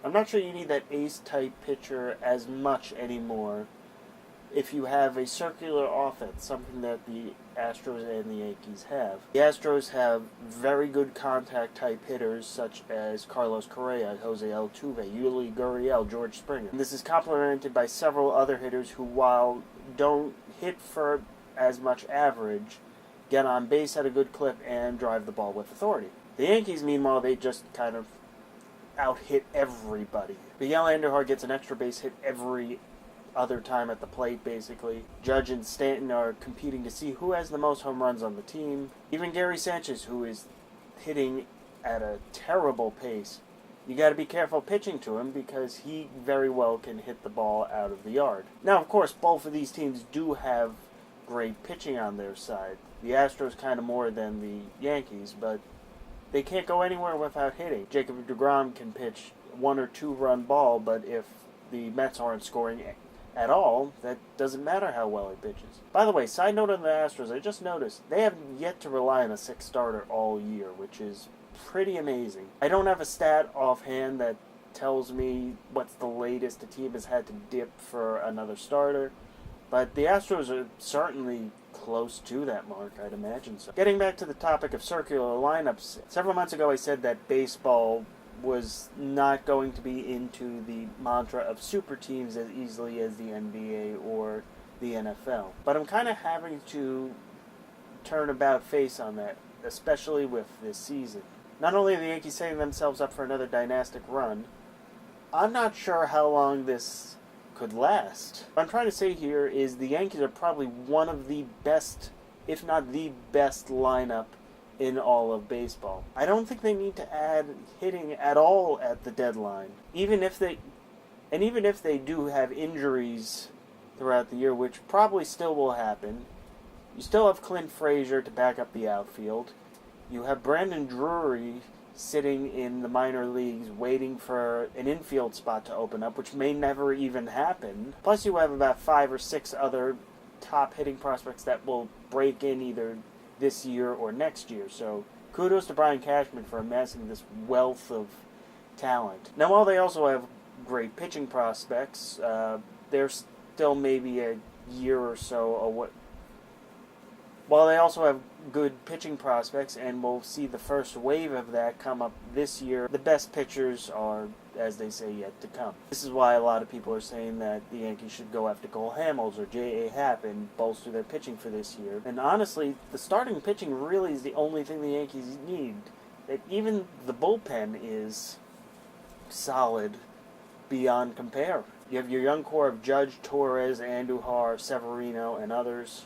I'm not sure you need that ace-type pitcher as much anymore if you have a circular offense, something that the Astros and the Yankees have. The Astros have very good contact-type hitters such as Carlos Correa, Jose Altuve, Yuli Gurriel, George Springer. And this is complemented by several other hitters who, while don't hit for as much average, get on base at a good clip and drive the ball with authority. The Yankees, meanwhile, they just kind of out-hit everybody. Miguel Andujar gets an extra base hit every other time at the plate, basically. Judge and Stanton are competing to see who has the most home runs on the team. Even Gary Sanchez, who is hitting at a terrible pace, you got to be careful pitching to him because he very well can hit the ball out of the yard. Now, of course, both of these teams do have great pitching on their side. The Astros kind of more than the Yankees, but they can't go anywhere without hitting. Jacob deGrom can pitch 1 or 2 run ball, but if the Mets aren't scoring at all, that doesn't matter how well he pitches. By the way, side note on the Astros, I just noticed they have yet to rely on a 6th starter all year, which is pretty amazing. I don't have a stat offhand that tells me what's the latest a team has had to dip for another starter, but the Astros are certainly close to that mark, I'd imagine so. Getting back to the topic of circular lineups, several months ago I said that baseball was not going to be into the mantra of super teams as easily as the NBA or the NFL. But I'm kind of having to turn about face on that, especially with this season. Not only are the Yankees setting themselves up for another dynastic run, I'm not sure how long this could last. What I'm trying to say here is the Yankees are probably one of the best, if not the best lineup in all of baseball. I don't think they need to add hitting at all at the deadline. Even if they do have injuries throughout the year, which probably still will happen, you still have Clint Frazier to back up the outfield. You have Brandon Drury sitting in the minor leagues waiting for an infield spot to open up, which may never even happen. Plus you have about 5 or 6 other top hitting prospects that will break in either this year or next year. So kudos to Brian Cashman for amassing this wealth of talent. Now, while they also have great pitching prospects, they're still maybe a year or so away. While they also have good pitching prospects, and we'll see the first wave of that come up this year, the best pitchers are, as they say, yet to come. This is why a lot of people are saying that the Yankees should go after Cole Hamels or J.A. Happ and bolster their pitching for this year. And honestly, the starting pitching really is the only thing the Yankees need. That even the bullpen is solid beyond compare. You have your young core of Judge, Torres, Andujar, Severino, and others.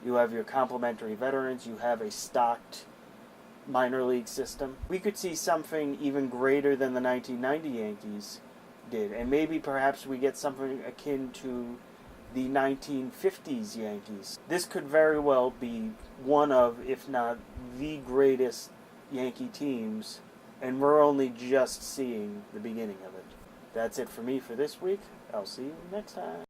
You have your complementary veterans. You have a stocked minor league system. We could see something even greater than the 1990 Yankees did. And maybe perhaps we get something akin to the 1950s Yankees. This could very well be one of, if not the greatest Yankee teams. And we're only just seeing the beginning of it. That's it for me for this week. I'll see you next time.